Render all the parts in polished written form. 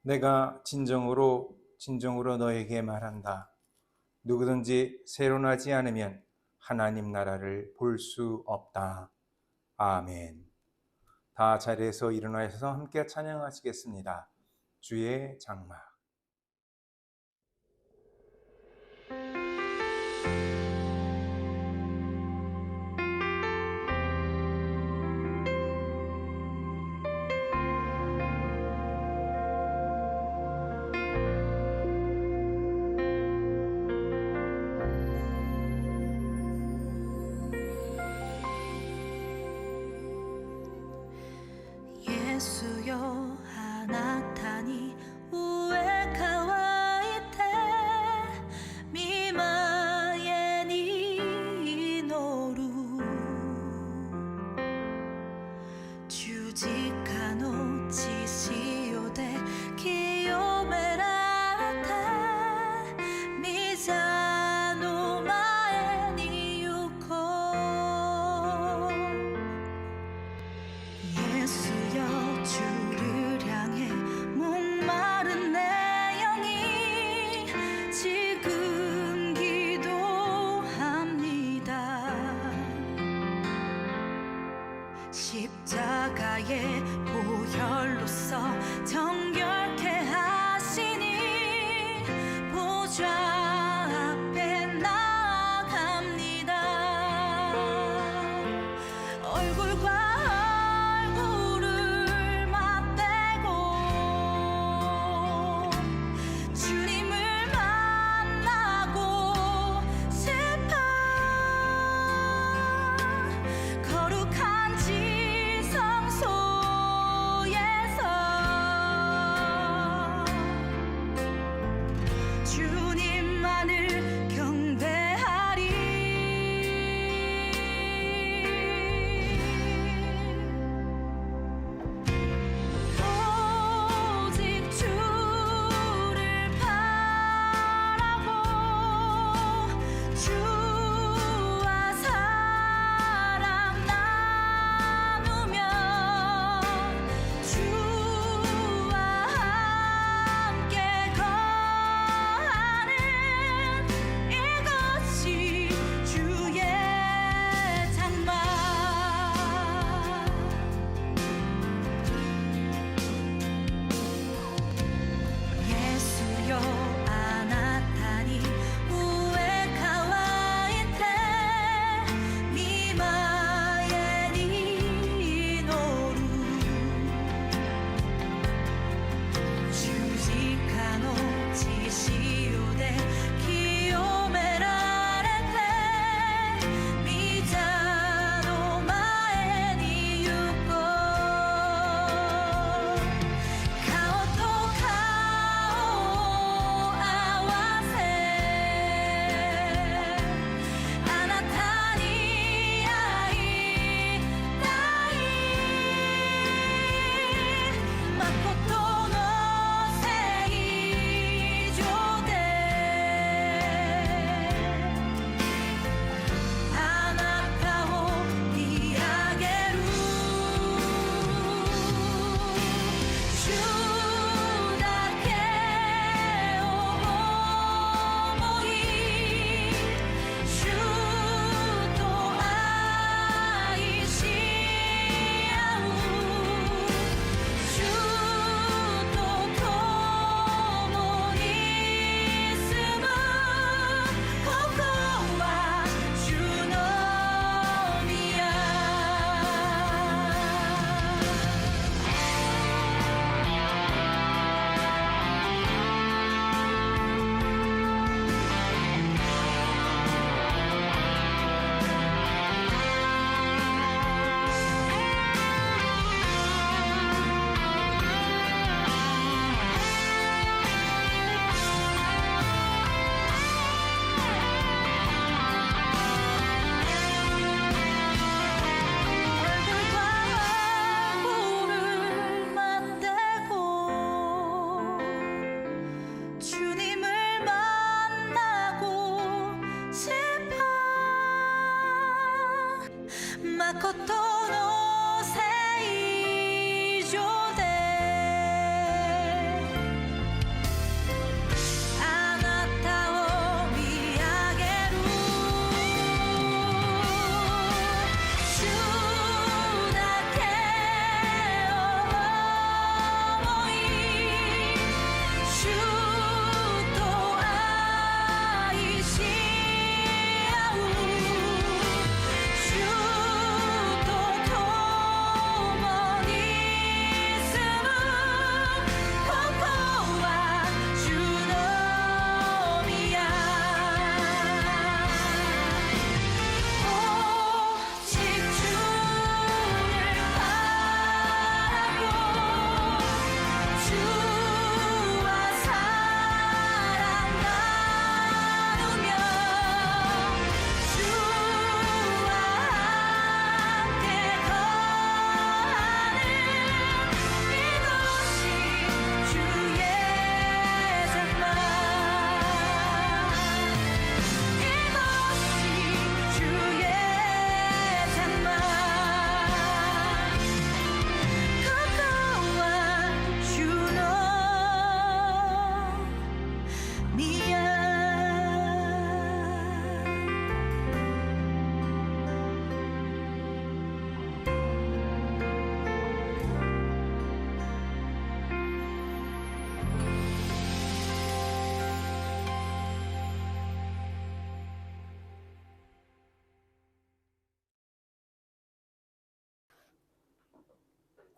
내가 진정으로 너에게 말한다. 누구든지 세론하지 않으면 하나님 나라를 볼 수 없다. 아멘. 다 자리에서 일어나셔서 함께 찬양하시겠습니다. 주의 장막. 예수여 하나타니 우에 가와이테 미마에 니 노루 주직하노 지시오데 기요메라테 미자노 마에 니 유코 예수여 주를 향해 목마른 내 영이 지금 기도합니다. 십자가의 보혈로서 정결케 하시니 보좌 앞에 나아갑니다. 얼굴과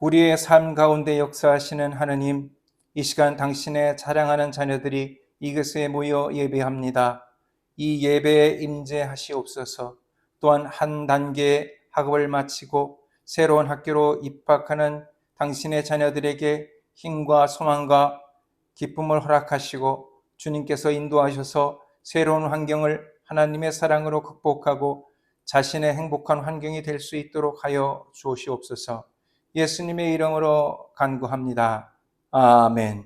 우리의 삶 가운데 역사하시는 하느님, 이 시간 당신의 사랑하는 자녀들이 이곳에 모여 예배합니다. 이 예배에 임재하시옵소서. 또한 한 단계 학업을 마치고 새로운 학교로 입학하는 당신의 자녀들에게 힘과 소망과 기쁨을 허락하시고 주님께서 인도하셔서 새로운 환경을 하나님의 사랑으로 극복하고 자신의 행복한 환경이 될 수 있도록 하여 주시옵소서. 예수님의 이름으로 간구합니다. 아멘.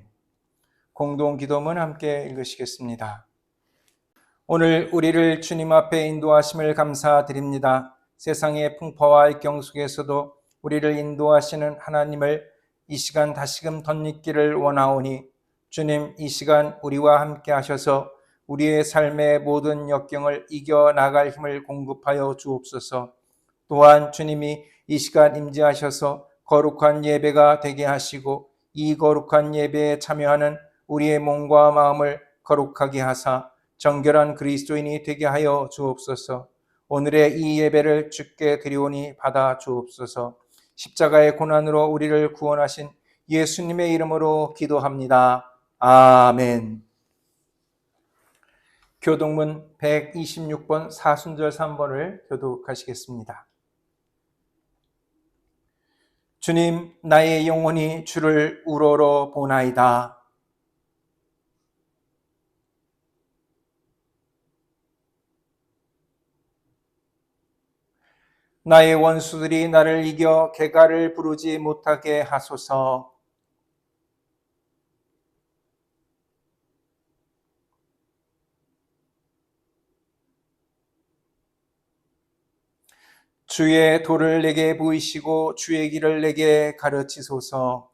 공동 기도문 함께 읽으시겠습니다. 오늘 우리를 주님 앞에 인도하심을 감사드립니다. 세상의 풍파와 역경 속에서도 우리를 인도하시는 하나님을 이 시간 다시금 덧입기를 원하오니 주님, 이 시간 우리와 함께 하셔서 우리의 삶의 모든 역경을 이겨나갈 힘을 공급하여 주옵소서. 또한 주님이 이 시간 임재하셔서 거룩한 예배가 되게 하시고 이 거룩한 예배에 참여하는 우리의 몸과 마음을 거룩하게 하사 정결한 그리스도인이 되게 하여 주옵소서. 오늘의 이 예배를 주께 드리오니 받아 주옵소서. 십자가의 고난으로 우리를 구원하신 예수님의 이름으로 기도합니다. 아멘. 교동문 126번 사순절 3번을 교독하시겠습니다. 주님, 나의 영혼이 주를 우러러 보나이다. 나의 원수들이 나를 이겨 개가를 부르지 못하게 하소서. 주의 도를 내게 보이시고 주의 길을 내게 가르치소서.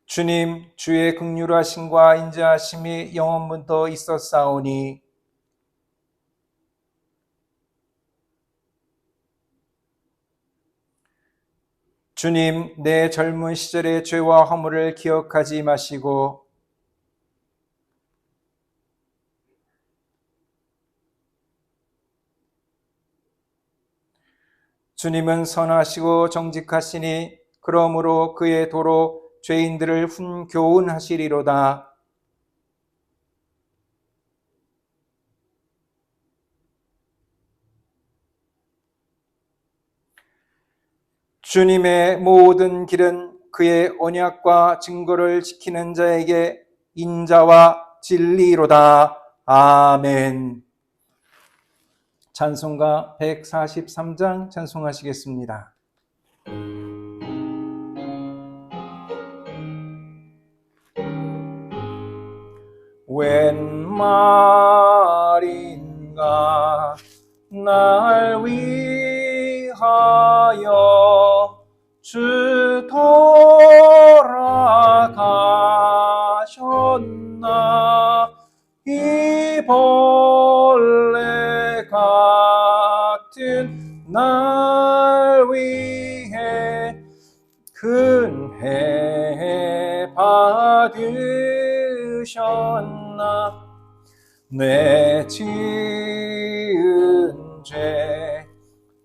주님, 주의 긍휼하심과 인자하심이 영원부터 있었사오니 주님, 내 젊은 시절의 죄와 허물을 기억하지 마시고 주님은 선하시고 정직하시니 그러므로 그의 도로 죄인들을 훈교훈하시리로다. 주님의 모든 길은 그의 언약과 증거를 지키는 자에게 인자와 진리로다. 아멘. 찬송가 143장 찬송하시겠습니다. 웬 말인가 날 위하여 주 돌아가셨나. 이 벌레 같은 날 위해 근혜 받으셨나. 내 지은 죄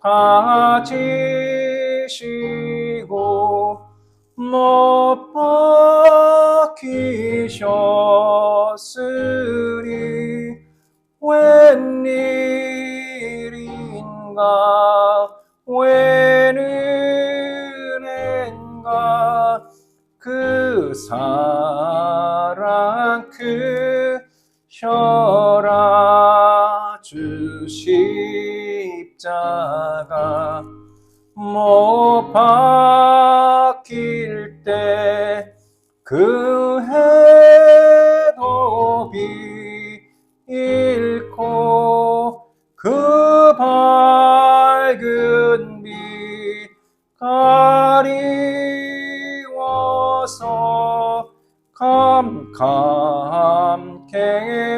다 지시고 못 박히셨으니 웬일인가 웬 은혜인가 그 사랑 그 혈압 주 십자가 못 박힐 때 그 해도 잃고 그 밝은 빛 가리워서 감감케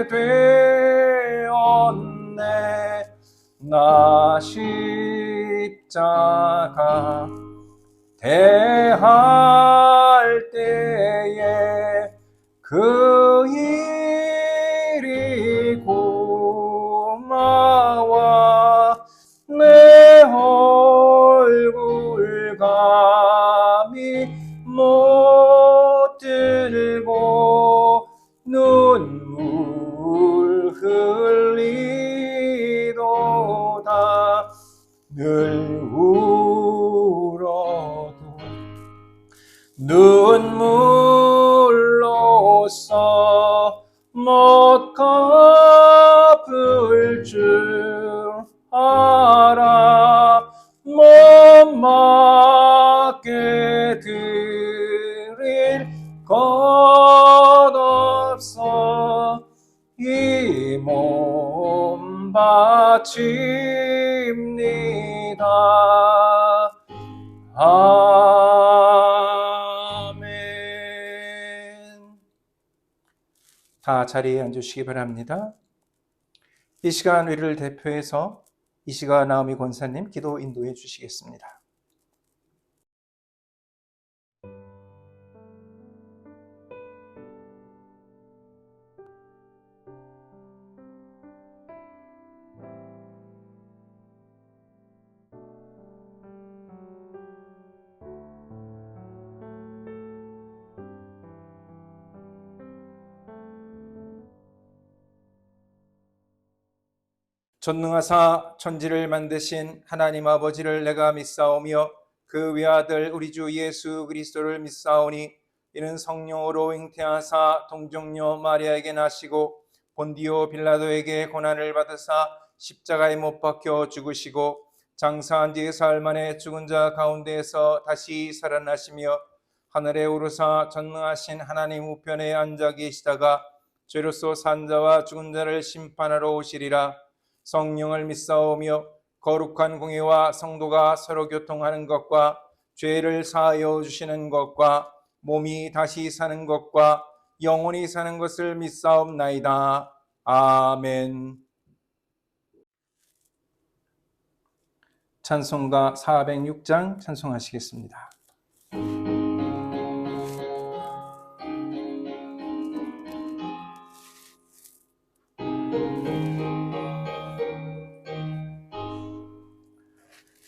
되었네. 나 십자가 대할 때에 그 일이 얼굴 감히 못 들고 눈물 흘리도다. 늘 울어도 눈물로써 못 갚을 줄 알아. 못 맞게 드릴 것 없어 이 몸 바칩니다. 아멘. 다 자리에 앉으시기 바랍니다. 이 시간 우리를 대표해서 이시가 나오미 권사님 기도 인도해 주시겠습니다. 전능하사 천지를 만드신 하나님 아버지를 내가 믿사오며 그 외아들 우리 주 예수 그리스도를 믿사오니 이는 성령으로 잉태하사 동정녀 마리아에게 나시고 본디오 빌라도에게 고난을 받으사 십자가에 못 박혀 죽으시고 장사한 지 사흘 만에 죽은 자 가운데에서 다시 살아나시며 하늘에 오르사 전능하신 하나님 우편에 앉아 계시다가 죄로서 산 자와 죽은 자를 심판하러 오시리라. 성령을 믿사오며 거룩한 공예와 성도가 서로 교통하는 것과 죄를 사하여 주시는 것과 몸이 다시 사는 것과 영원히 사는 것을 믿사옵나이다. 아멘. 찬송가 406장 찬송하시겠습니다.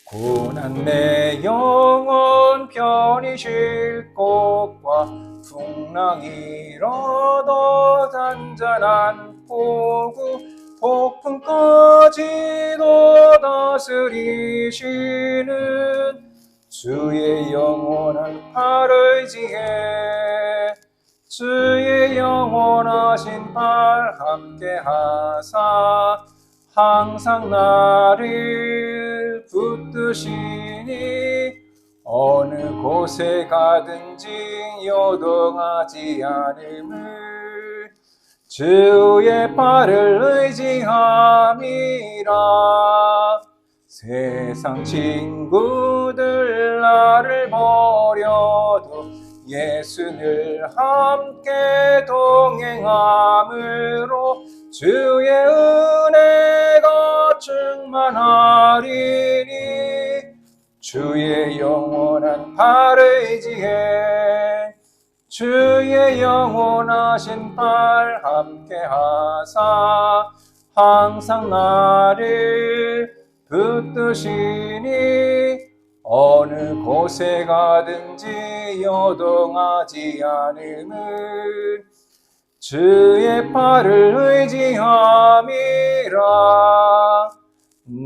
고난 내 영혼 편히 쉴 곳과 풍랑 일어도 잔잔한 폭우 폭풍까지도 다스리시는 주의 영원한 팔을 의지해 주의 영원하신 팔 함께 하사 항상 나를 붙드시니 어느 곳에 가든지 요동하지 않음을 주의 팔을 의지함이라. 세상 친구들 나를 버려도 예수 늘 함께 동행함으로 주의 은혜가 충만하리니 주의 영원한 팔을 의지해 주의 영원하신 팔 함께 하사 항상 나를 붙드시니 어느 곳에 가든지 요동하지 않음을 주의 팔을 의지함이라.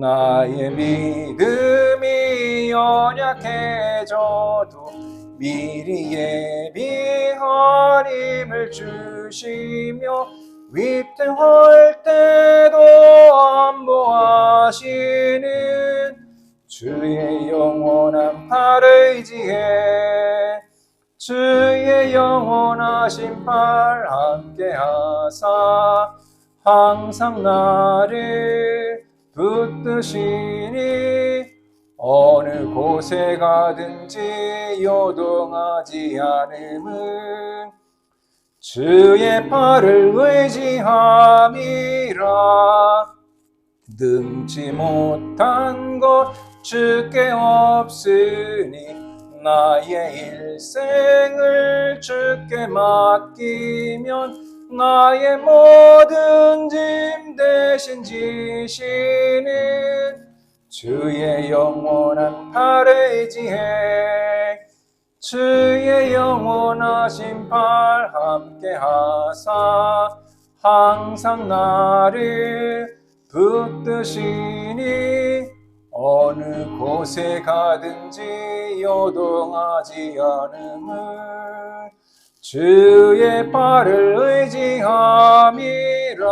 나의 믿음이 연약해져도 미리 예비한 힘을 주시며 위태할 때도 안보하시는 주의 영원한 팔을 의지해 주의 영원하신 팔 함께 하사 항상 나를 붙드시니 어느 곳에 가든지 요동하지 않음은 주의 팔을 의지함이라. 능지 못한 것 주께 없으니 나의 일생을 주께 맡기면 나의 모든 짐 대신 지시는 주의 영원한 팔에 의지해 주의 영원하신 팔 함께 하사 항상 나를 붙드시니 어느 곳에 가든지 요동하지 않음을 주의 팔을 의지함이라.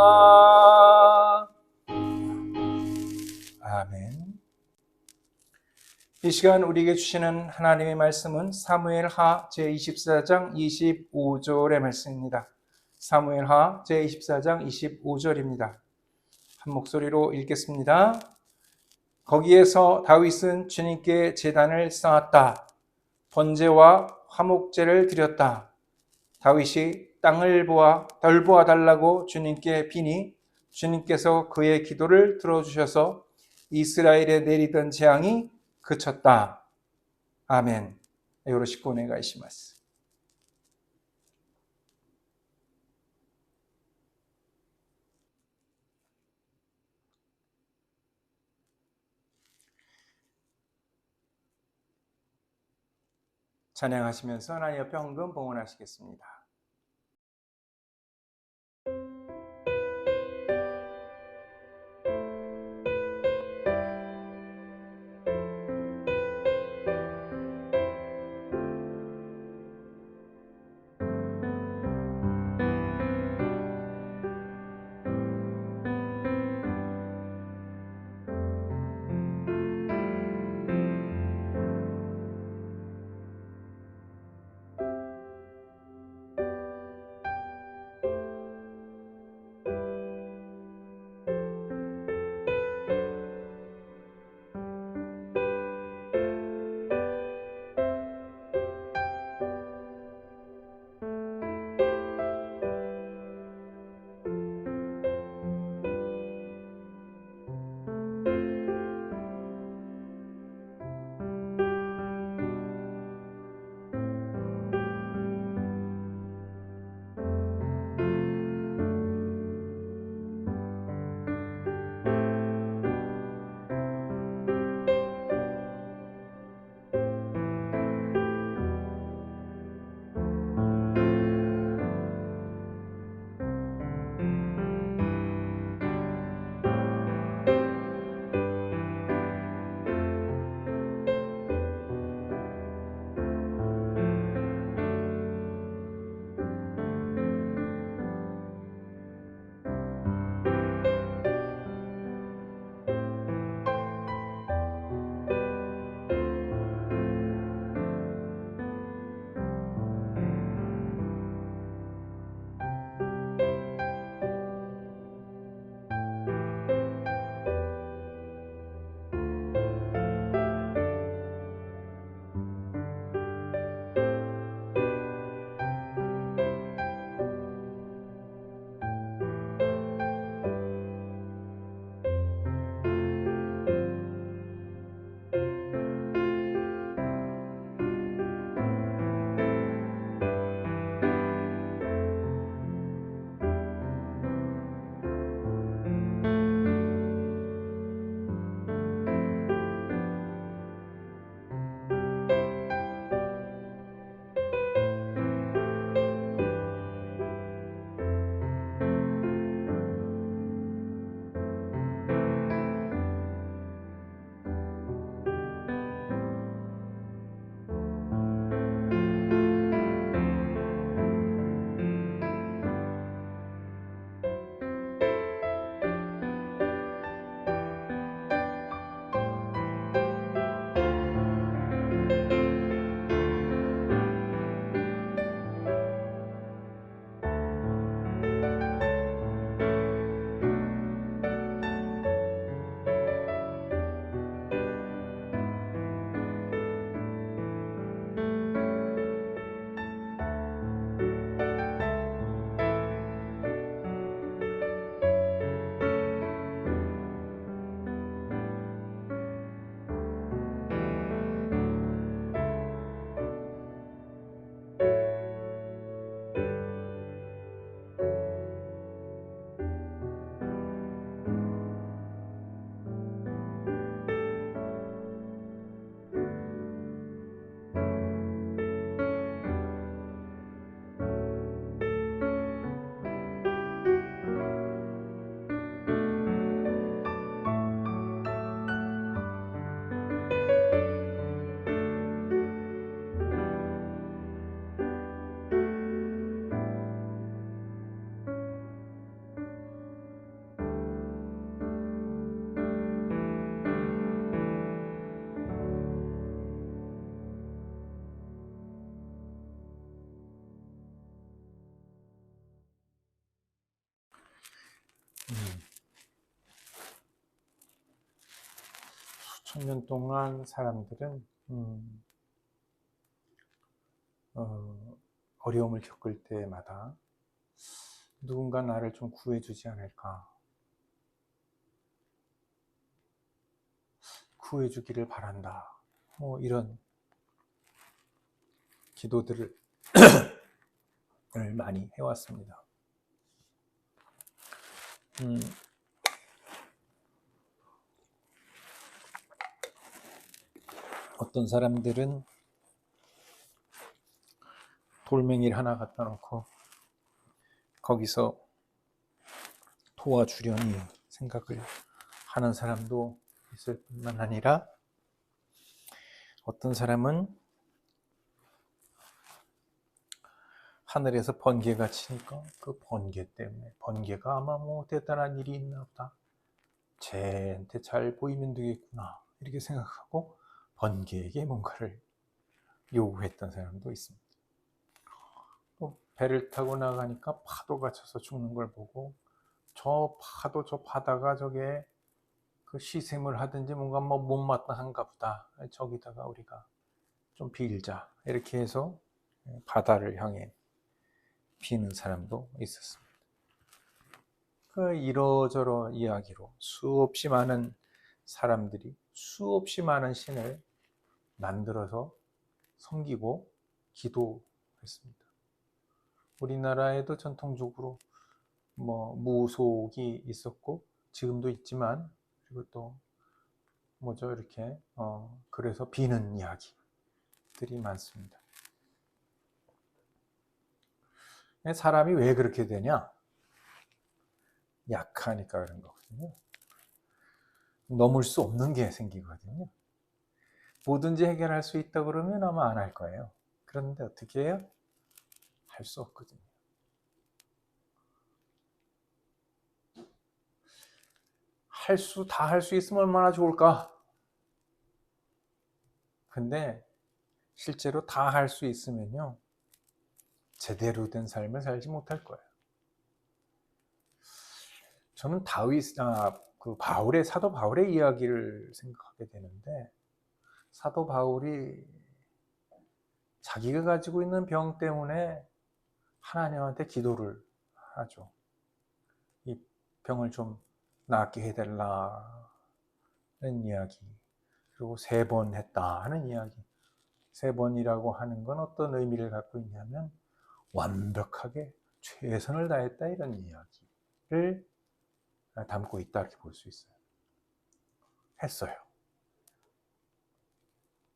아멘. 이 시간 우리에게 주시는 하나님의 말씀은 사무엘하 제24장 25절의 말씀입니다. 사무엘하 제24장 25절입니다. 한 목소리로 읽겠습니다. 거기에서 다윗은 주님께 제단을 쌓았다. 번제와 화목제를 드렸다. 다윗이 땅을 덜보아 달라고 주님께 비니 주님께서 그의 기도를 들어주셔서 이스라엘에 내리던 재앙이 그쳤다. 아멘. 요로시코 오네가이시마스. 찬양하시면서 하나님 옆에 헌금 봉헌하시겠습니다. 청년 동안 사람들은 어려움을 겪을 때마다 누군가 나를 좀 구해주지 않을까, 구해주기를 바란다, 뭐 이런 기도들을 많이 해왔습니다. 어떤 사람들은 돌멩이를 하나 갖다 놓고 거기서 도와주려니 생각을 하는 사람도 있을 뿐만 아니라, 어떤 사람은 하늘에서 번개가 치니까 그 번개 때문에, 번개가 아마 뭐 대단한 일이 있나 보다, 쟤한테 잘 보이면 되겠구나, 이렇게 생각하고 번개에게 뭔가를 요구했던 사람도 있습니다. 또 배를 타고 나가니까 파도가 쳐서 죽는 걸 보고, 저 파도, 저 바다가 저게 그 시샘을 하든지 뭔가 뭐 못마땅한가 보다, 저기다가 우리가 좀 빌자, 이렇게 해서 바다를 향해 비는 사람도 있었습니다. 그 이러저러 이야기로 수없이 많은 사람들이 수없이 많은 신을 만들어서 섬기고 기도했습니다. 우리나라에도 전통적으로 뭐 무속이 있었고 지금도 있지만, 그리고 또 뭐죠, 이렇게 그래서 비는 이야기들이 많습니다. 사람이 왜 그렇게 되냐? 약하니까 그런 거거든요. 넘을 수 없는 게 생기거든요. 뭐든지 해결할 수 있다 그러면 아마 안 할 거예요. 그런데 어떻게 해요? 할 수 없거든요. 다 할 수 있으면 얼마나 좋을까? 근데 실제로 다 할 수 있으면요, 제대로 된 삶을 살지 못할 거예요. 저는 사도 바울의 이야기를 생각하게 되는데, 사도 바울이 자기가 가지고 있는 병 때문에 하나님한테 기도를 하죠. 이 병을 좀 낫게 해달라는 이야기, 그리고 3번 했다 하는 이야기. 3번이라고 하는 건 어떤 의미를 갖고 있냐면 완벽하게 최선을 다했다, 이런 이야기를 담고 있다, 이렇게 볼 수 있어요. 했어요.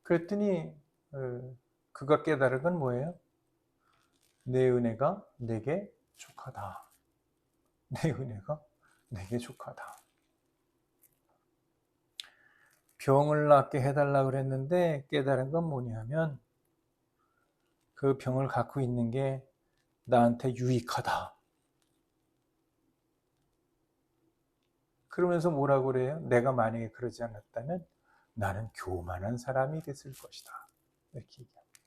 그랬더니 그가 깨달은 건 뭐예요? 내 은혜가 내게 족하다. 내 은혜가 내게 족하다. 병을 낫게 해달라 그랬는데 깨달은 건 뭐냐면, 그 병을 갖고 있는 게 나한테 유익하다. 그러면서 뭐라고 그래요? 내가 만약에 그러지 않았다면 나는 교만한 사람이 됐을 것이다, 이렇게 얘기합니다.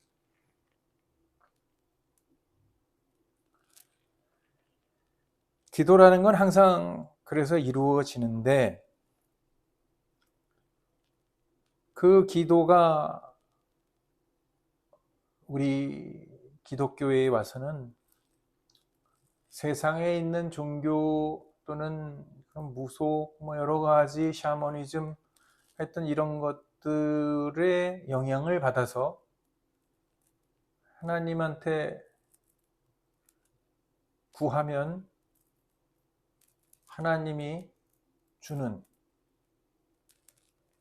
기도라는 건 항상 그래서 이루어지는데, 그 기도가 우리 기독교에 와서는 세상에 있는 종교 또는 무속, 뭐 여러 가지 샤머니즘, 하여튼 이런 것들의 영향을 받아서 하나님한테 구하면 하나님이 주는,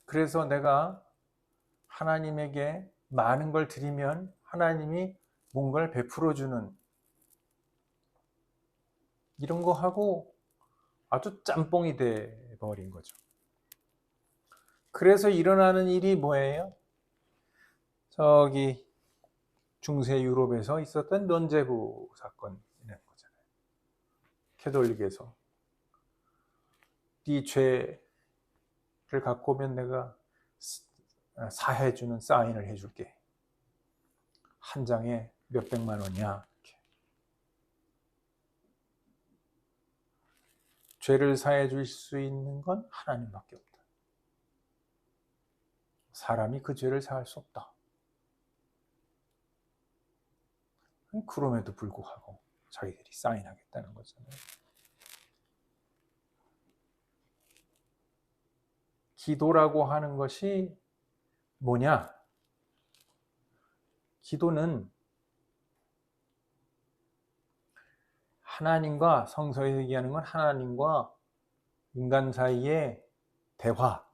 그래서 내가 하나님에게 많은 걸 드리면 하나님이 뭔가를 베풀어 주는, 이런 거 하고 아주 짬뽕이 돼 버린 거죠. 그래서 일어나는 일이 뭐예요? 저기 중세 유럽에서 있었던 넌제부 사건이라는 거잖아요. 캐톨릭에서 네 죄를 갖고 오면 내가 사해주는 사인을 해줄게. 한 장에 몇백만 원이야. 이렇게. 죄를 사해 줄 수 있는 건 하나님밖에 없다. 사람이 그 죄를 사할 수 없다. 그럼에도 불구하고 자기들이 사인하겠다는 거잖아요. 기도라고 하는 것이 뭐냐? 기도는 하나님과, 성서에서 얘기하는 건 하나님과 인간 사이의 대화.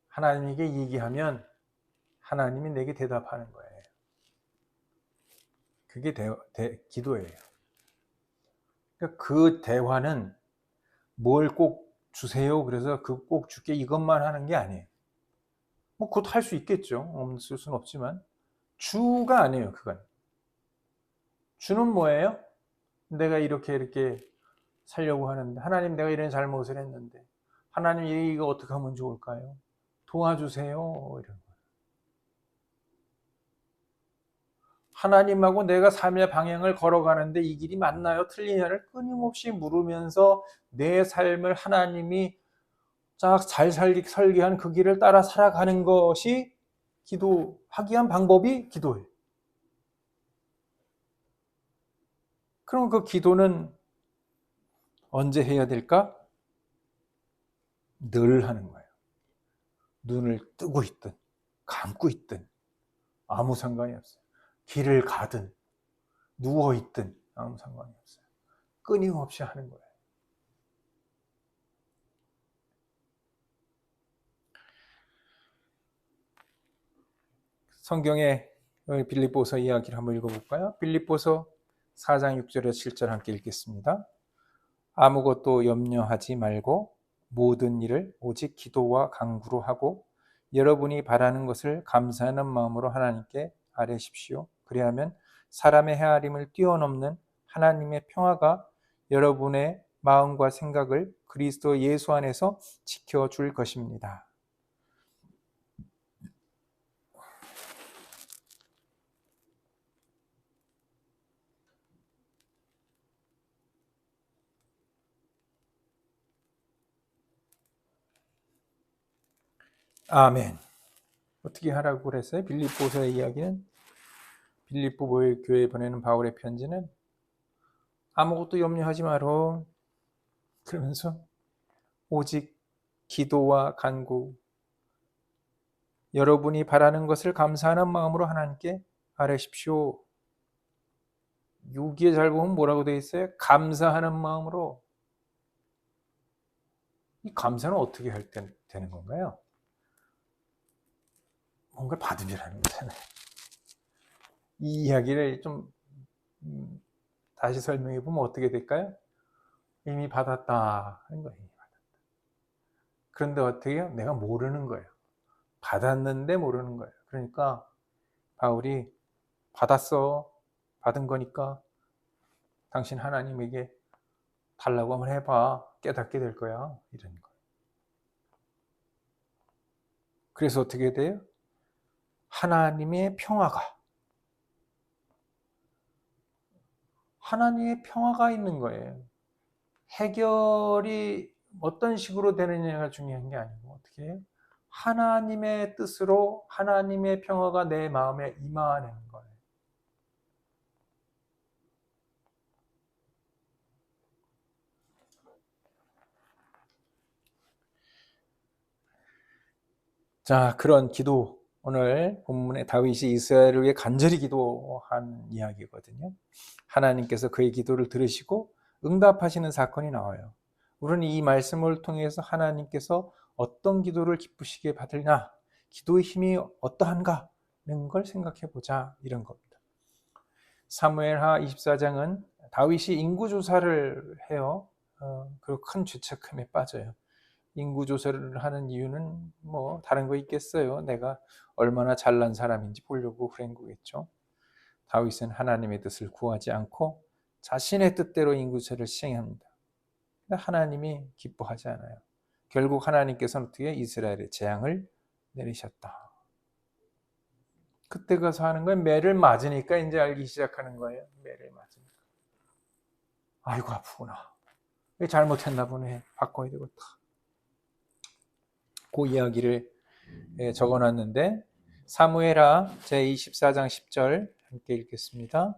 하나님에게 얘기하면 하나님이 내게 대답하는 거예요. 그게 기도예요. 그러니까 그 대화는 뭘 꼭 주세요, 그래서 그 꼭 줄게, 이것만 하는 게 아니에요. 뭐 그것도 할 수 있겠죠. 없을 수는 없지만 주가 아니에요. 그건 주는 뭐예요? 내가 이렇게 살려고 하는데, 하나님 내가 이런 잘못을 했는데 하나님 이거 어떻게 하면 좋을까요? 도와주세요. 이런 거. 하나님하고 내가 삶의 방향을 걸어가는데 이 길이 맞나요? 틀리냐를 끊임없이 물으면서 내 삶을 하나님이 잘 설계한 그 길을 따라 살아가는 것이 기도하기 위한 방법이 기도예요. 그럼 그 기도는 언제 해야 될까? 늘 하는 거예요. 눈을 뜨고 있든 감고 있든 아무 상관이 없어요. 길을 가든 누워 있든 아무 상관이 없어요. 끊임없이 하는 거예요. 성경의 빌립보서 이야기를 한번 읽어볼까요? 빌립보서 4장 6절에서 7절 함께 읽겠습니다. 아무것도 염려하지 말고 모든 일을 오직 기도와 간구로 하고 여러분이 바라는 것을 감사하는 마음으로 하나님께 아뢰십시오. 그리하면 사람의 헤아림을 뛰어넘는 하나님의 평화가 여러분의 마음과 생각을 그리스도 예수 안에서 지켜줄 것입니다. 아멘. 어떻게 하라고 그랬어요? 빌립보서의 이야기는, 빌립보 교회에 보내는 바울의 편지는 아무것도 염려하지 마라 그러면서 오직 기도와 간구, 여러분이 바라는 것을 감사하는 마음으로 하나님께 아뢰십시오. 6기에 잘 보면 뭐라고 되어 있어요? 감사하는 마음으로. 이 감사는 어떻게 할 때 되는 건가요? 뭔가를 받으려는 거잖아요. 이 이야기를 좀 다시 설명해 보면 어떻게 될까요? 이미 받았다 하는 거예요. 이미 받았다. 그런데 어떻게 해요? 내가 모르는 거예요. 받았는데 모르는 거예요. 그러니까 바울이 받았어. 받은 거니까 당신 하나님에게 달라고 한번 해봐. 깨닫게 될 거야. 이런 거예요. 그래서 어떻게 돼요? 하나님의 평화가 있는 거예요. 해결이 어떤 식으로 되느냐가 중요한 게 아니고 어떻게 해요? 하나님의 뜻으로 하나님의 평화가 내 마음에 임하는 거예요. 자, 그런 기도, 오늘 본문에 다윗이 이스라엘을 위해 간절히 기도한 이야기거든요. 하나님께서 그의 기도를 들으시고 응답하시는 사건이 나와요. 우리는 이 말씀을 통해서 하나님께서 어떤 기도를 기쁘시게 받으나, 기도의 힘이 어떠한가는 걸 생각해 보자, 이런 겁니다. 사무엘하 24장은 다윗이 인구조사를 해요. 그리고 큰 죄책감에 빠져요. 인구조사를 하는 이유는 뭐 다른 거 있겠어요. 내가 얼마나 잘난 사람인지 보려고 그런 거겠죠. 다윗은 하나님의 뜻을 구하지 않고 자신의 뜻대로 인구조사를 시행합니다. 하나님이 기뻐하지 않아요. 결국 하나님께서는 어떻게 이스라엘의 재앙을 내리셨다. 그때 가서 하는 건 매를 맞으니까 이제 알기 시작하는 거예요. 매를 맞으니까. 아이고 아프구나. 잘못했나 보네. 바꿔야 되겠다. 그 이야기를 적어놨는데 사무엘하 제24장 10절 함께 읽겠습니다.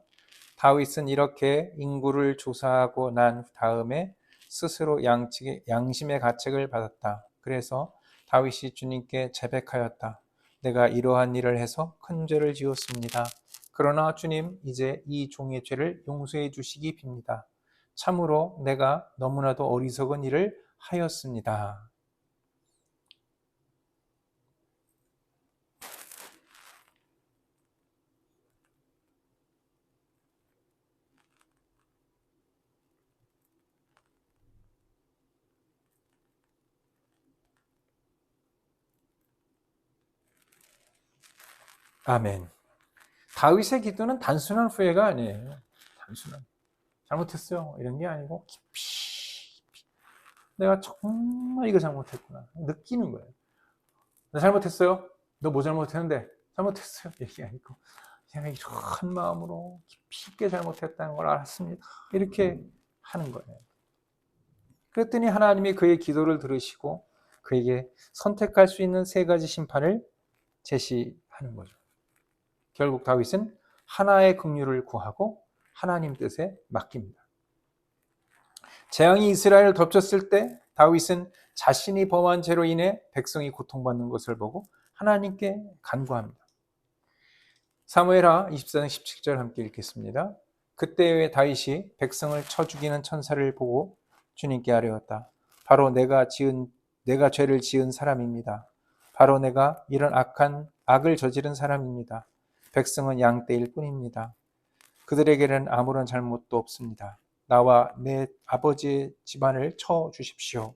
다윗은 이렇게 인구를 조사하고 난 다음에 스스로 양심의 가책을 받았다. 그래서 다윗이 주님께 자백하였다. 내가 이러한 일을 해서 큰 죄를 지었습니다. 그러나 주님, 이제 이 종의 죄를 용서해 주시기 빕니다. 참으로 내가 너무나도 어리석은 일을 하였습니다. 아멘. 다윗의 기도는 단순한 후회가 아니에요. 단순한 잘못했어요 이런 게 아니고 깊이 내가 정말 이거 잘못했구나 느끼는 거예요. 나 잘못했어요. 너 뭐 잘못했는데? 잘못했어요. 이게 아니고 제가 이런 마음으로 깊이 있게 잘못했다는 걸 알았습니다. 이렇게 하는 거예요. 그랬더니 하나님이 그의 기도를 들으시고 그에게 선택할 수 있는 세 가지 심판을 제시하는 거죠. 결국 다윗은 하나의 긍휼을 구하고 하나님 뜻에 맡깁니다. 재앙이 이스라엘을 덮쳤을 때 다윗은 자신이 범한 죄로 인해 백성이 고통받는 것을 보고 하나님께 간구합니다. 사무엘하 24장 17절 함께 읽겠습니다. 그때에 다윗이 백성을 쳐 죽이는 천사를 보고 주님께 아뢰었다. 바로 내가 죄를 지은 사람입니다. 바로 내가 이런 악을 저지른 사람입니다. 백성은 양떼일 뿐입니다. 그들에게는 아무런 잘못도 없습니다. 나와 내 아버지의 집안을 쳐 주십시오.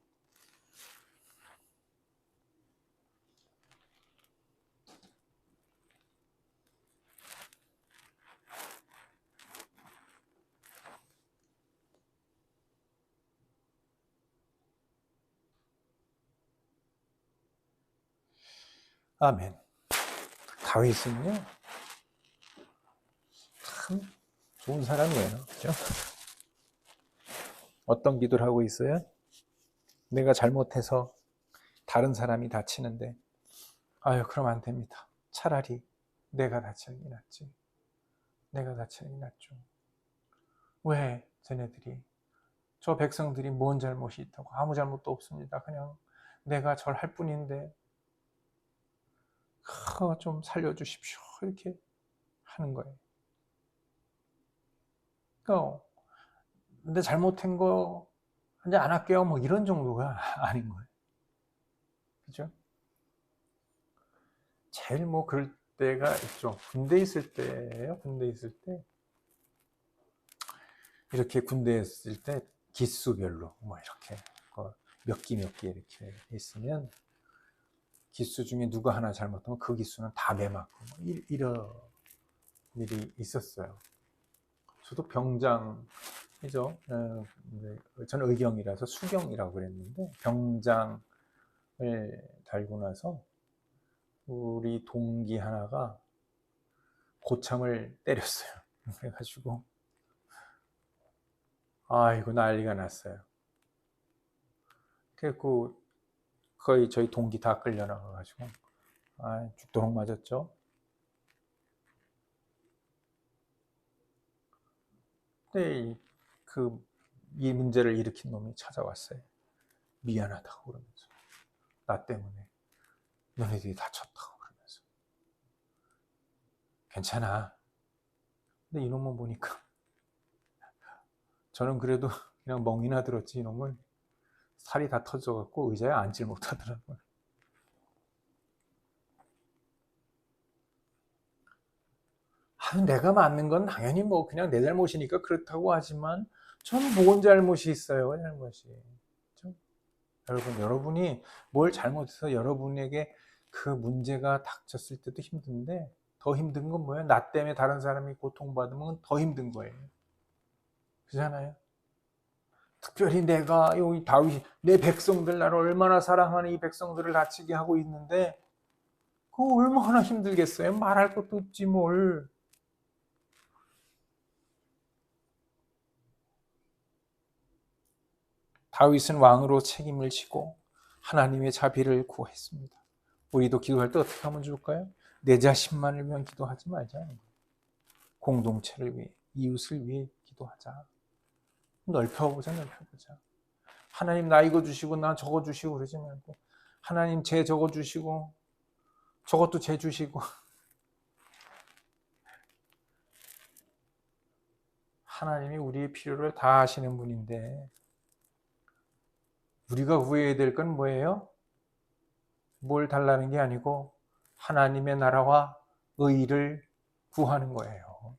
아멘. 다윗은요, 참 좋은 사람이에요. 그렇죠? 어떤 기도를 하고 있어요? 내가 잘못해서 다른 사람이 다치는데, 아유, 그럼 안 됩니다. 차라리 내가 다치는 게 낫지. 내가 다치는 게 낫죠. 왜 쟤네들이, 저 백성들이 뭔 잘못이 있다고? 아무 잘못도 없습니다. 그냥 내가 절할 뿐인데, 좀 살려주십시오. 이렇게 하는 거예요. 그러니까 근데 잘못한 거 이제 안 할게요. 뭐 이런 정도가 아닌 거예요. 그죠? 제일 뭐 그럴 때가 있죠. 군대 있을 때예요. 군대 있을 때 이렇게 군대에 있을 때 기수별로 뭐 이렇게 몇 기 이렇게 있으면 기수 중에 누가 하나 잘못하면 그 기수는 다 매맞고 뭐 이런 일이 있었어요. 저도 병장이죠. 저는 의경이라서 수경이라고 그랬는데 병장을 달고 나서 우리 동기 하나가 고참을 때렸어요. 그래가지고 아이고 난리가 났어요. 그래고 거의 저희 동기 다 끌려나가가지고 죽도록 맞았죠. 근데 이 문제를 일으킨 놈이 찾아왔어요. 미안하다고 그러면서 나 때문에 너네들이 다쳤다고 그러면서 괜찮아. 근데 이놈은 보니까 저는 그래도 그냥 멍이나 들었지 이놈은 살이 다 터져갖고 의자에 앉질 못하더라고요. 내가 맞는 건 당연히 뭐 그냥 내 잘못이니까 그렇다고 하지만 저는 뭔 잘못이 있어요. 잘못이. 여러분이 뭘 잘못해서 여러분에게 그 문제가 닥쳤을 때도 힘든데 더 힘든 건 뭐예요? 나 때문에 다른 사람이 고통받으면 더 힘든 거예요. 그렇잖아요? 특별히 내가 여기 다윗이 내 백성들 나를 얼마나 사랑하는 이 백성들을 다치게 하고 있는데 그거 얼마나 힘들겠어요? 말할 것도 없지 뭘. 다윗은 왕으로 책임을 지고 하나님의 자비를 구했습니다. 우리도 기도할 때 어떻게 하면 좋을까요? 내 자신만을 위한 기도하지 말자. 공동체를 위해, 이웃을 위해 기도하자. 넓혀보자. 하나님 나 이거 주시고 나 저거 주시고 그러지 말고, 하나님 쟤 저거 주시고 저것도 쟤 주시고, 하나님이 우리의 필요를 다 아시는 분인데 우리가 구해야 될 건 뭐예요? 뭘 달라는 게 아니고 하나님의 나라와 의를 구하는 거예요.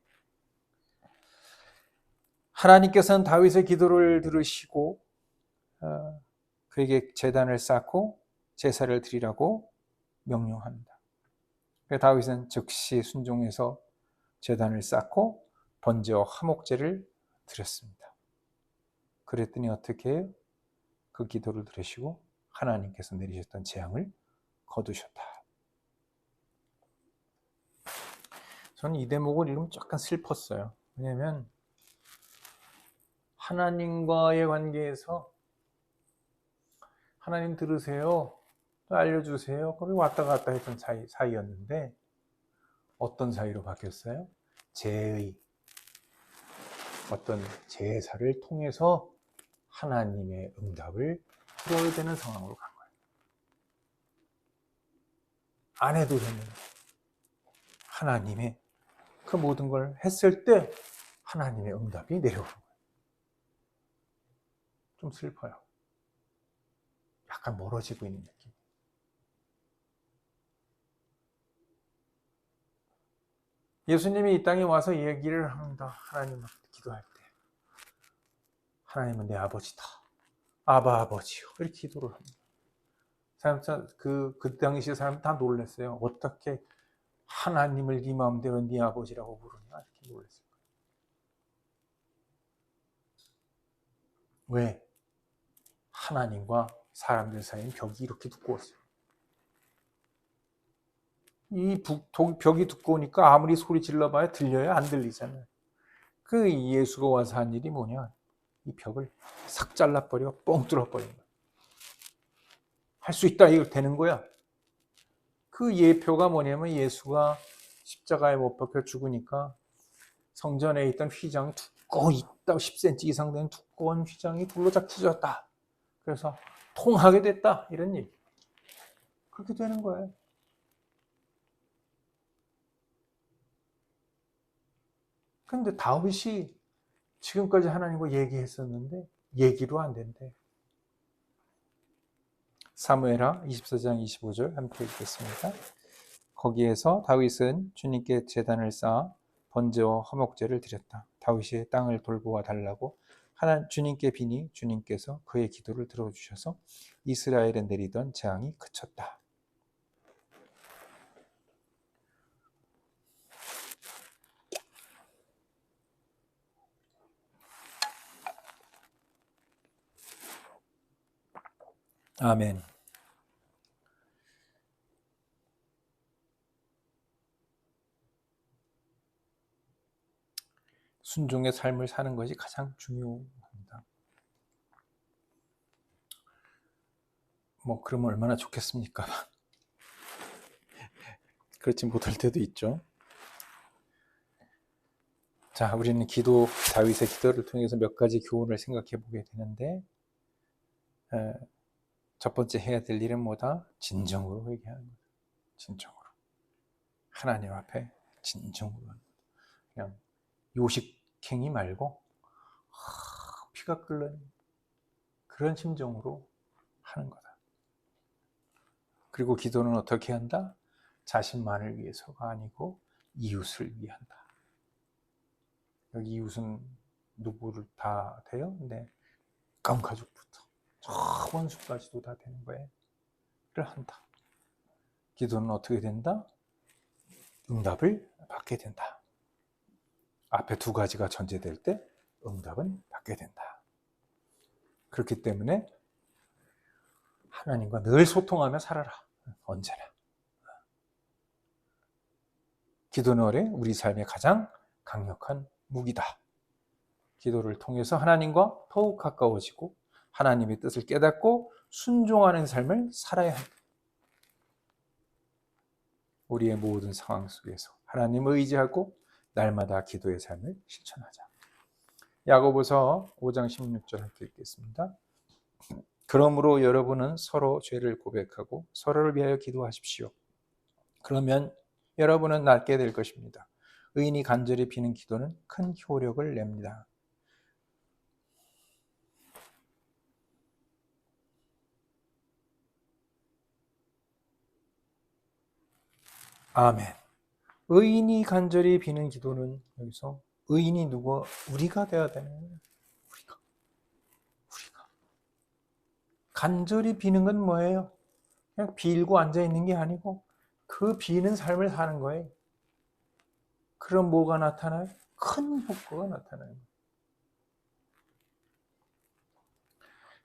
하나님께서는 다윗의 기도를 들으시고 그에게 제단을 쌓고 제사를 드리라고 명령합니다. 그래서 다윗은 즉시 순종해서 제단을 쌓고 번제와 화목제를 드렸습니다. 그랬더니 어떻게 해요? 그 기도를 들으시고 하나님께서 내리셨던 재앙을 거두셨다. 저는 이 대목을 읽으면 약간 슬펐어요. 왜냐하면 하나님과의 관계에서 하나님 들으세요, 또 알려주세요, 그리고 왔다 갔다 했던 사이였는데 어떤 사이로 바뀌었어요? 제의, 어떤 제사를 통해서 하나님의 응답을 들어야 되는 상황으로 간 거예요. 안 해도 되는 하나님의 그 모든 걸 했을 때 하나님의 응답이 내려오는 거예요. 좀 슬퍼요. 약간 멀어지고 있는 느낌. 예수님이 이 땅에 와서 얘기를 합니다. 하나님 기도할 때 하나님은 내 아버지다, 아바 아버지요, 이렇게 기도를 합니다. 그 당시 사람 다 놀랐어요. 어떻게 하나님을 네 마음대로 네 아버지라고 부르냐, 이렇게 놀랐어요. 왜? 하나님과 사람들 사이엔 벽이 이렇게 두꺼웠어요. 이 벽이 두꺼우니까 아무리 소리 질러봐야 들려요? 안 들리잖아요. 그 예수가 와서 한 일이 뭐냐? 이 벽을 싹 잘라버려, 뻥 뚫어버린 거야. 할 수 있다, 이거 되는 거야. 그 예표가 뭐냐면 예수가 십자가에 못 박혀 죽으니까 성전에 있던 휘장이 두꺼워 있다, 10cm 이상 되는 두꺼운 휘장이 불로 쫙 찢어졌다. 그래서 통하게 됐다, 이런 일. 그렇게 되는 거예요. 그런데 다윗이 지금까지 하나님과 얘기했었는데 얘기로 안 된대. 사무엘하 24장 25절 함께 읽겠습니다. 거기에서 다윗은 주님께 제단을 쌓아 번제와 화목제를 드렸다. 다윗이 땅을 돌보아 달라고 주님께 비니 주님께서 그의 기도를 들어주셔서 이스라엘에 내리던 재앙이 그쳤다. 아멘. 순종의 삶을 사는 것이 가장 중요합니다. 그러면 얼마나 좋겠습니까? 그렇지 못할 때도 있죠. 자, 우리는 다윗의 기도를 통해서 몇 가지 교훈을 생각해 보게 되는데, 첫 번째 해야 될 일은 뭐다? 진정으로 회개하는 거다. 진정으로. 하나님 앞에 진정으로. 그냥 요식행위 말고 피가 끓는 그런 심정으로 하는 거다. 그리고 기도는 어떻게 한다? 자신만을 위해서가 아니고 이웃을 위한다. 여기 이웃은 누구를 다 돼요? 네, 가까운 가족부터 저 원수까지도 다 되는 거예요. 를 한다. 기도는 어떻게 된다? 응답을 받게 된다. 앞에 두 가지가 전제될 때 응답은 받게 된다. 그렇기 때문에 하나님과 늘 소통하며 살아라. 언제나. 기도는 우리 삶의 가장 강력한 무기다. 기도를 통해서 하나님과 더욱 가까워지고 하나님의 뜻을 깨닫고 순종하는 삶을 살아야 합니다. 우리의 모든 상황 속에서 하나님을 의지하고 날마다 기도의 삶을 실천하자. 야고보서 5장 16절 함께 읽겠습니다. 그러므로 여러분은 서로 죄를 고백하고 서로를 위하여 기도하십시오. 그러면 여러분은 낫게 될 것입니다. 의인이 간절히 비는 기도는 큰 효력을 냅니다. 아멘. 의인이 간절히 비는 기도는 여기서 의인이 누구? 우리가 되어야 되는 거예요. 우리가. 간절히 비는 건 뭐예요? 그냥 빌고 앉아 있는 게 아니고 그 비는 삶을 사는 거예요. 그럼 뭐가 나타나요? 큰 효과가 나타나요.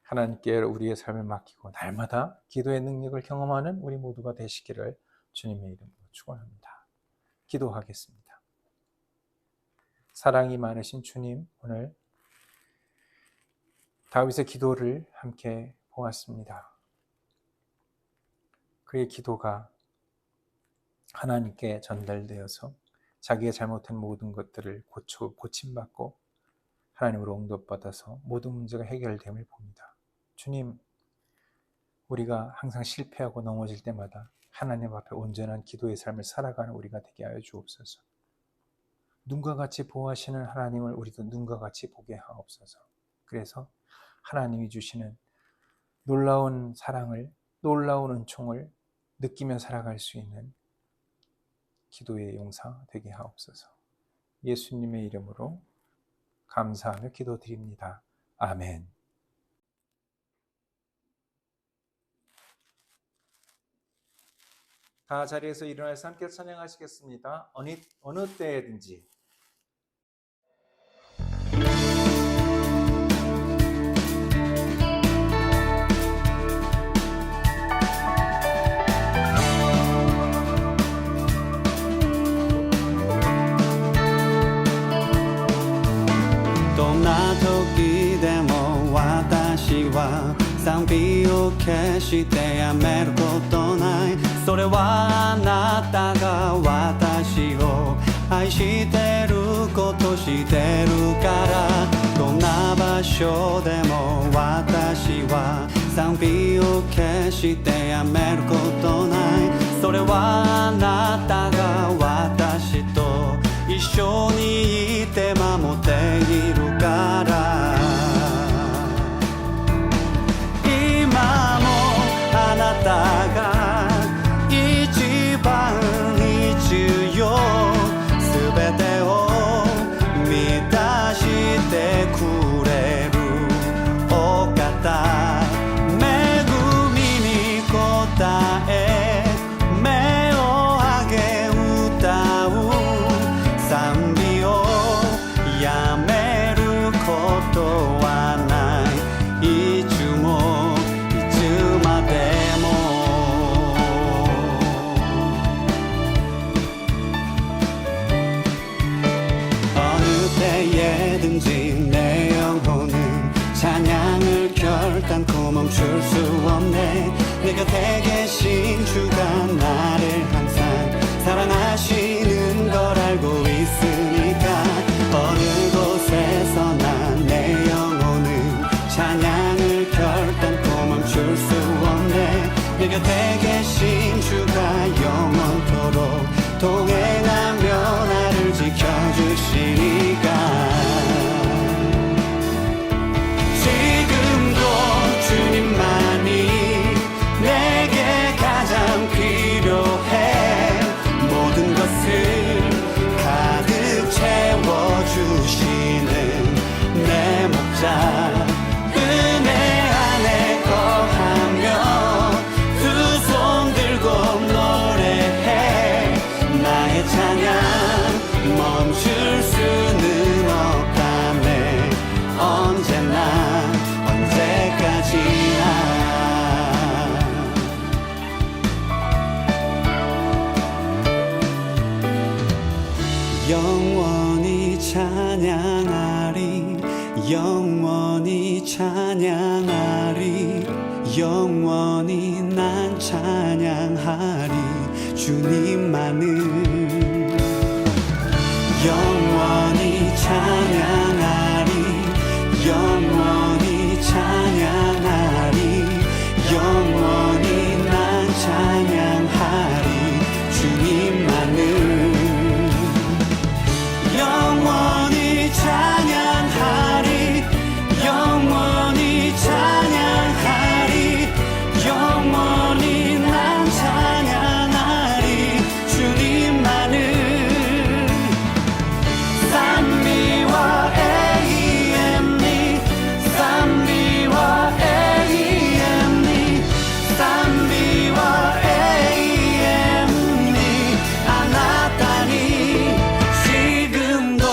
하나님께 우리의 삶을 맡기고 날마다 기도의 능력을 경험하는 우리 모두가 되시기를 주님의 이름으로 축원합니다. 기도하겠습니다. 사랑이 많으신 주님, 오늘 다윗의 기도를 함께 보았습니다. 그의 기도가 하나님께 전달되어서 자기의 잘못한 모든 것들을 고침받고 하나님으로 응답받아서 모든 문제가 해결됨을 봅니다. 주님, 우리가 항상 실패하고 넘어질 때마다 하나님 앞에 온전한 기도의 삶을 살아가는 우리가 되게 하여 주옵소서. 눈과 같이 보호하시는 하나님을 우리도 눈과 같이 보게 하옵소서. 그래서 하나님이 주시는 놀라운 사랑을, 놀라운 은총을 느끼며 살아갈 수 있는 기도의 용사 되게 하옵소서. 예수님의 이름으로 감사하며 기도드립니다. 아멘. 다 자리에서 일어나서 함께 찬양하시겠습니다. 어느 때든지.賛美を決してやめることない。それはあなたが私を愛してることしてるから。どんな場所でも私は賛美を決してやめることない。それはあなたが私と一緒にいて守っているから。あなたが一番必要、すべてを満たしてくれるお方、恵みに応え目を上げ歌う賛美をやめることはない。いつもいつまで내 영혼은 찬양을 결단코 멈출 수 없네. 내 곁에 계신 주가 나를 항상 사랑하시는 걸 알고 있으니까 어느 곳에서나 내 영혼은 찬양을 결단코 멈출 수 없네. 내 곁에 계신 주가 영원토록 동행하며 나를 지켜주시니까 주님만이 내게 가장 필요해. 모든 것을 가득 채워주시는 내 목자, 은혜 안에 거하며 두 손 들고 노래해. 나의 찬양 멈출 수는 없다네. 언제나 언제까지나 영원히 찬양하리, 영원히 찬양하리. 영원히 난 찬양하리 주님만을 영원히 찬양하리 영원히 찬양하리 영원히 난 찬양하리 주님만을 영원히 찬양하리 영원히 찬양하리 영원히 난 찬양하리 주님만을 쌈미와 AM니 쌈미와 AM니 쌈미와 AM니 아나타니 지금도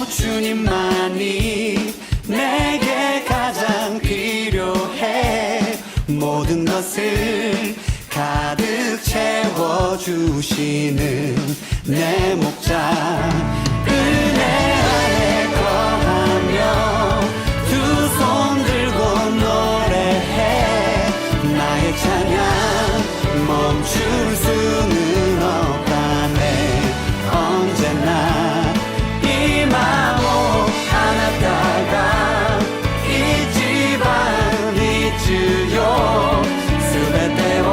주님만이 내게 가장 필요해 모든 것을 가득 채워주시는 내 목자 은혜 아래 거하며 두 손 들고 노래해 나의 찬양 멈출 수는 없다네 언제나 임하고 아나타가 이 집안 이츠요 스베테오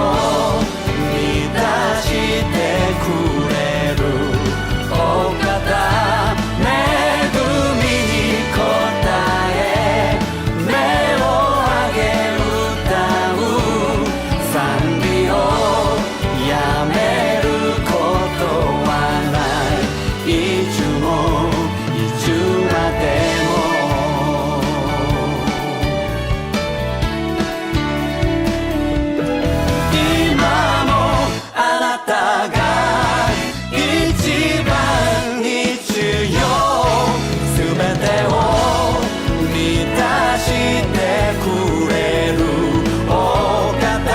미다시테 쿠레루 오카타 메구미니 코타에 메로하게 우타우 산비오 야메루 코토와 날 이주모 이주마데모 이마모 아나타가 이 집안 이츠요 스베테오 미다시테 쿠레루 오카타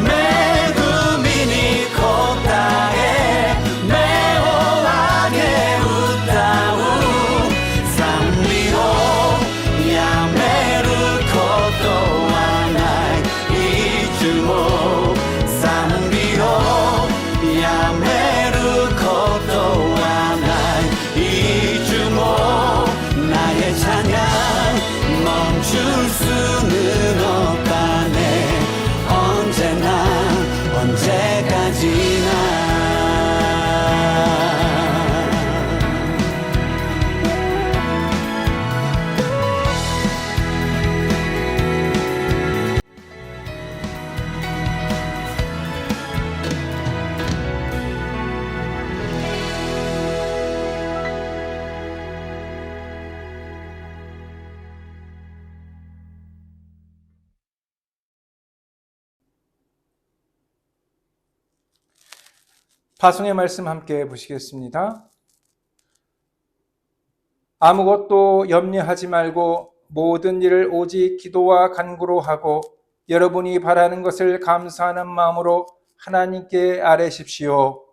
메구미니 코타에 메오하게 우타우 산비오 야메루 코토와 날 이주모 산비오 야메루 코토와 날 이주모 나의 찬양 멈출 수는 없다네 언제나 언제까지나 파송의 말씀 함께 보시겠습니다. 아무것도 염려하지 말고 모든 일을 오직 기도와 간구로 하고 여러분이 바라는 것을 감사하는 마음으로 하나님께 아뢰십시오.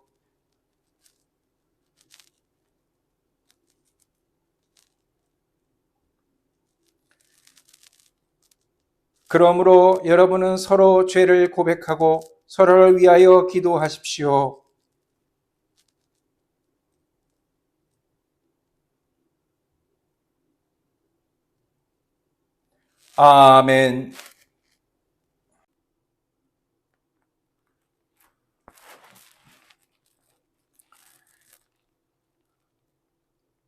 그러므로 여러분은 서로 죄를 고백하고 서로를 위하여 기도하십시오. 아멘.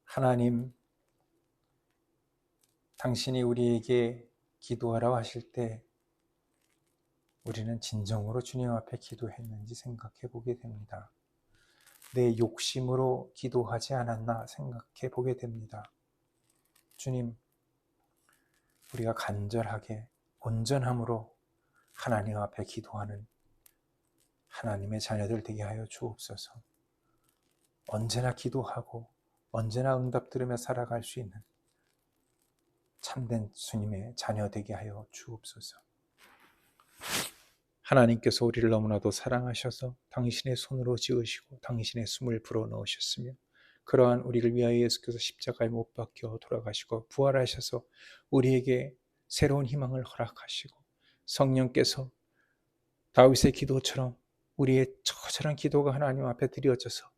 하나님, 당신이 우리에게 기도하라고 하실 때 우리는 진정으로 주님 앞에 기도했는지 생각해 보게 됩니다. 내 욕심으로 기도하지 않았나 생각해 보게 됩니다. 주님, 우리가 간절하게 온전함으로 하나님 앞에 기도하는 하나님의 자녀들 되게 하여 주옵소서. 언제나 기도하고 언제나 응답 들으며 살아갈 수 있는 참된 주님의 자녀 되게 하여 주옵소서. 하나님께서 우리를 너무나도 사랑하셔서 당신의 손으로 지으시고 당신의 숨을 불어넣으셨으며 그러한 우리를 위하여 예수께서 십자가에 못 박혀 돌아가시고 부활하셔서 우리에게 새로운 희망을 허락하시고 성령께서 다윗의 기도처럼 우리의 처절한 기도가 하나님 앞에 드려져서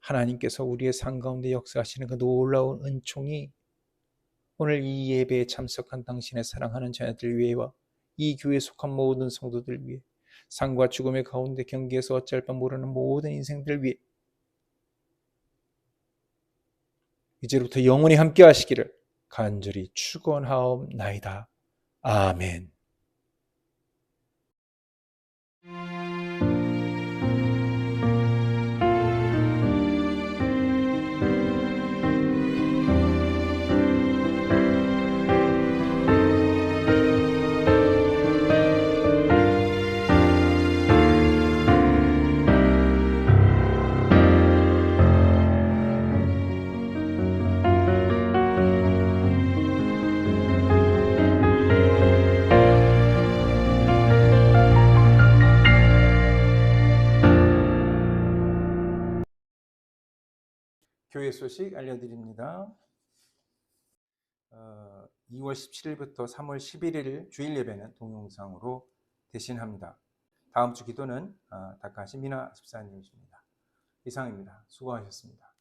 하나님께서 우리의 삶 가운데 역사하시는 그 놀라운 은총이 오늘 이 예배에 참석한 당신의 사랑하는 자녀들 위에와 이 교회에 속한 모든 성도들 위해 삶과 죽음의 가운데 경계에서 어쩔 바 모르는 모든 인생들 위해 이제부터 영원히 함께 하시기를 간절히 축원하옵나이다. 아멘. 교회 소식 알려드립니다. 2월 17일부터 3월 11일 주일 예배는 동영상으로 대신합니다. 다음 주 기도는 다카시 미나 집사님이십니다. 이상입니다. 수고하셨습니다.